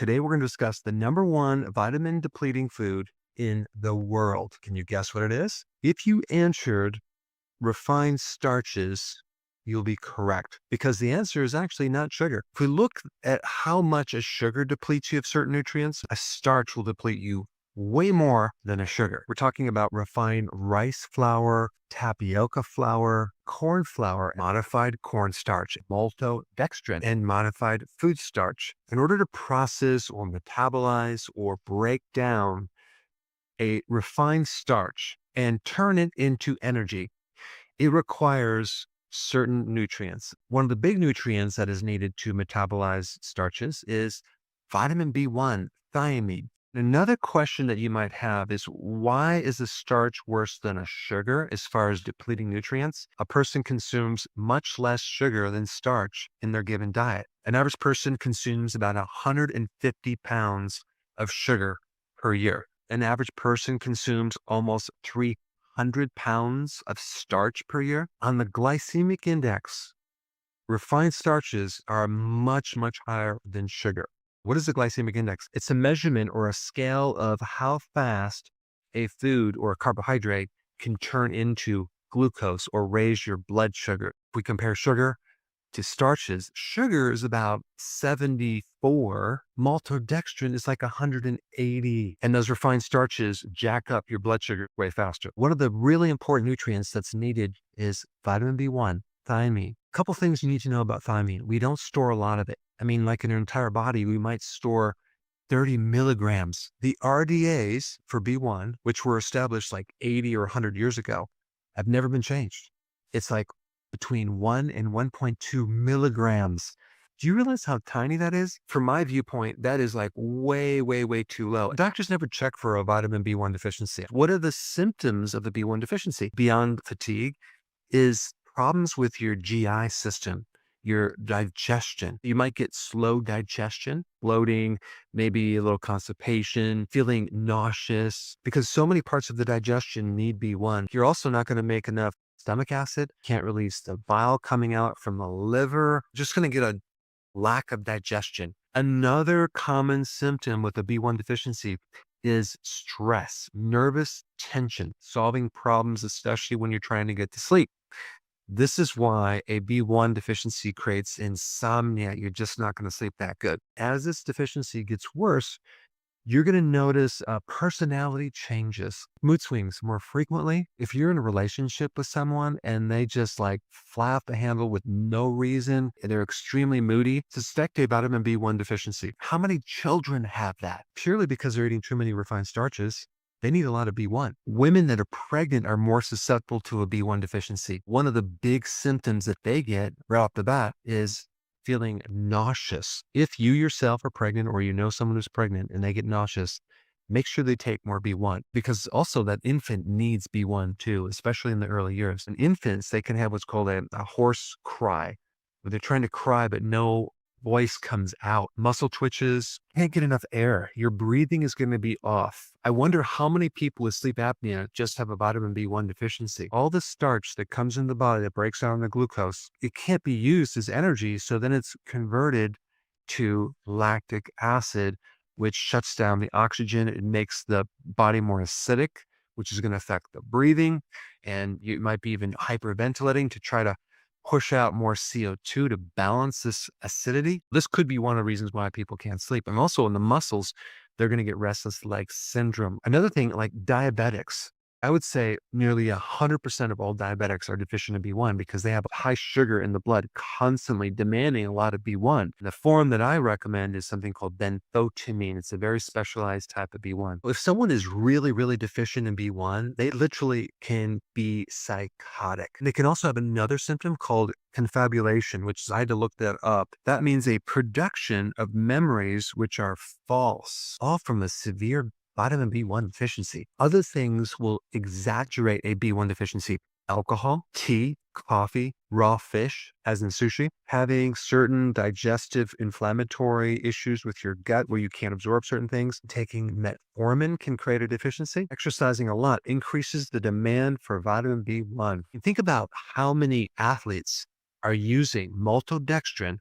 Today we're going to discuss the number one vitamin depleting food in the world. Can you guess what it is? If you answered refined starches, you'll be correct because the answer is actually not sugar. If we look at how much a sugar depletes you of certain nutrients, a starch will deplete you way more than a sugar. We're talking about refined rice flour, tapioca flour, corn flour, modified cornstarch, maltodextrin, and modified food starch. In order to process or metabolize or break down a refined starch and turn it into energy, it requires certain nutrients. One of the big nutrients that is needed to metabolize starches is vitamin B1, thiamine. Another question that you might have is, why is a starch worse than a sugar as far as depleting nutrients? A person consumes much less sugar than starch in their given diet. An average person consumes about 150 pounds of sugar per year. An average person consumes almost 300 pounds of starch per year. On the glycemic index, refined starches are much, much higher than sugar. What is the glycemic index? It's a measurement or a scale of how fast a food or a carbohydrate can turn into glucose or raise your blood sugar. If we compare sugar to starches, sugar is about 74. Maltodextrin is like 180. And those refined starches jack up your blood sugar way faster. One of the really important nutrients that's needed is vitamin B1, thiamine. A couple things you need to know about thiamine. We don't store a lot of it. I mean, like in your entire body, we might store 30 milligrams. The RDAs for B1, which were established like 80 or 100 years ago, have never been changed. It's like between 1 and 1.2 milligrams. Do you realize how tiny that is? From my viewpoint, that is like way, way, way too low. Doctors never check for a vitamin B1 deficiency. What are the symptoms of the B1 deficiency? Beyond fatigue is problems with your GI system, your digestion. You might get slow digestion, bloating, maybe a little constipation, feeling nauseous, because so many parts of the digestion need B1. You're also not going to make enough stomach acid, can't release the bile coming out from the liver, just going to get a lack of digestion. Another common symptom with a B1 deficiency is stress, nervous tension, solving problems, especially when you're trying to get to sleep. This is why a B1 deficiency creates insomnia. You're just not going to sleep that good. As this deficiency gets worse, you're going to notice personality changes, mood swings more frequently. If you're in a relationship with someone and they just like fly off the handle with no reason, and they're extremely moody, suspect a vitamin B1 deficiency. How many children have that? Purely because they're eating too many refined starches. They need a lot of B1. Women that are pregnant are more susceptible to a B1 deficiency. One of the big symptoms that they get right off the bat is feeling nauseous. If you yourself are pregnant or you know someone who's pregnant and they get nauseous, make sure they take more B1, because also that infant needs B1 too, especially in the early years. In infants, they can have what's called a hoarse cry, where they're trying to cry but no voice comes out. Muscle twitches, can't get enough air. Your breathing is going to be off. I wonder how many people with sleep apnea just have a vitamin B1 deficiency. All the starch that comes in the body that breaks down the glucose, it can't be used as energy. So then it's converted to lactic acid, which shuts down the oxygen. It makes the body more acidic, which is going to affect the breathing. And you might be even hyperventilating to try to push out more CO2 to balance this acidity. This could be one of the reasons why people can't sleep. And also in the muscles, they're going to get restless leg syndrome. Another thing, like diabetics, I would say nearly 100% of all diabetics are deficient in B1 because they have high sugar in the blood, constantly demanding a lot of B1. The form that I recommend is something called benfotiamine. It's a very specialized type of B1. If someone is really, really deficient in B1, they literally can be psychotic. And they can also have another symptom called confabulation, which I had to look that up. That means a production of memories which are false, all from a severe vitamin B1 deficiency. Other things will exaggerate a B1 deficiency. Alcohol, tea, coffee, raw fish, as in sushi, having certain digestive inflammatory issues with your gut where you can't absorb certain things. Taking metformin can create a deficiency. Exercising a lot increases the demand for vitamin B1. You think about how many athletes are using maltodextrin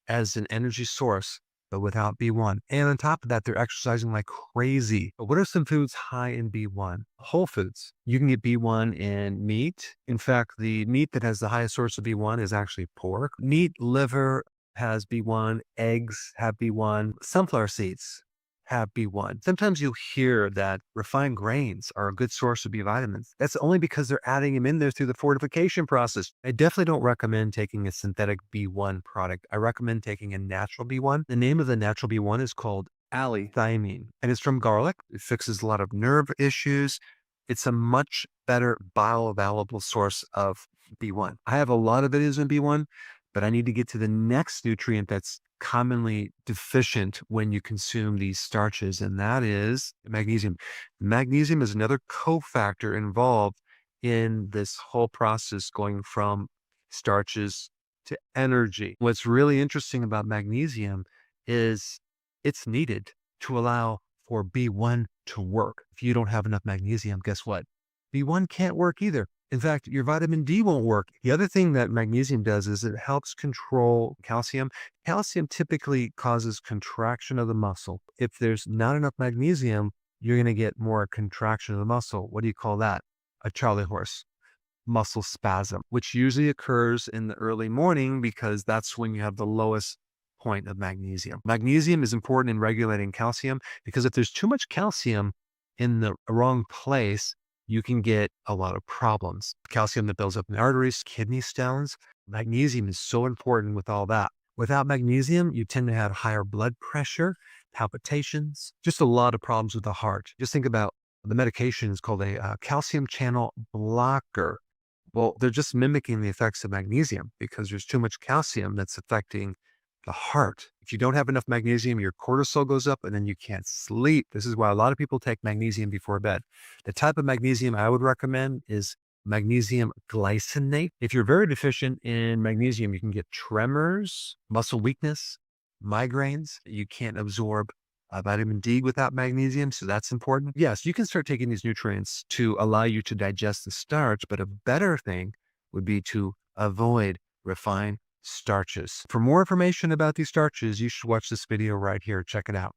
as an energy source but without B1. And on top of that, they're exercising like crazy. But what are some foods high in B1? Whole foods. You can get B1 in meat. In fact, the meat that has the highest source of B1 is actually pork. Meat, liver has B1. Eggs have B1. Sunflower seeds have B1. Sometimes you'll hear that refined grains are a good source of B vitamins. That's only because they're adding them in there through the fortification process. I definitely don't recommend taking a synthetic B1 product. I recommend taking a natural B1. The name of the natural B1 is called Thiamine, and it's from garlic. It fixes a lot of nerve issues. It's a much better bioavailable source of B1. I have a lot of videos on B1, but I need to get to the next nutrient that's commonly deficient when you consume these starches, and that is magnesium. Magnesium is another cofactor involved in this whole process going from starches to energy. What's really interesting about magnesium is it's needed to allow for B1 to work. If you don't have enough magnesium, guess what? B1 can't work either. In fact, your vitamin D won't work. The other thing that magnesium does is it helps control calcium. Calcium typically causes contraction of the muscle. If there's not enough magnesium, you're going to get more contraction of the muscle. What do you call that? A Charlie horse. Muscle spasm, which usually occurs in the early morning because that's when you have the lowest point of magnesium. Magnesium is important in regulating calcium because if there's too much calcium in the wrong place, you can get a lot of problems. Calcium that builds up in the arteries, kidney stones. Magnesium is so important with all that. Without magnesium, you tend to have higher blood pressure, palpitations, just a lot of problems with the heart. Just think about the medication is called a calcium channel blocker. Well, they're just mimicking the effects of magnesium because there's too much calcium that's affecting the heart. If you don't have enough magnesium, your cortisol goes up and then you can't sleep. This is why a lot of people take magnesium before bed. The type of magnesium I would recommend is magnesium glycinate. If you're very deficient in magnesium, you can get tremors, muscle weakness, migraines. You can't absorb vitamin D without magnesium, so that's important. Yes, you can start taking these nutrients to allow you to digest the starch, but a better thing would be to avoid refined starches. For more information about these starches, you should watch this video right here. Check it out.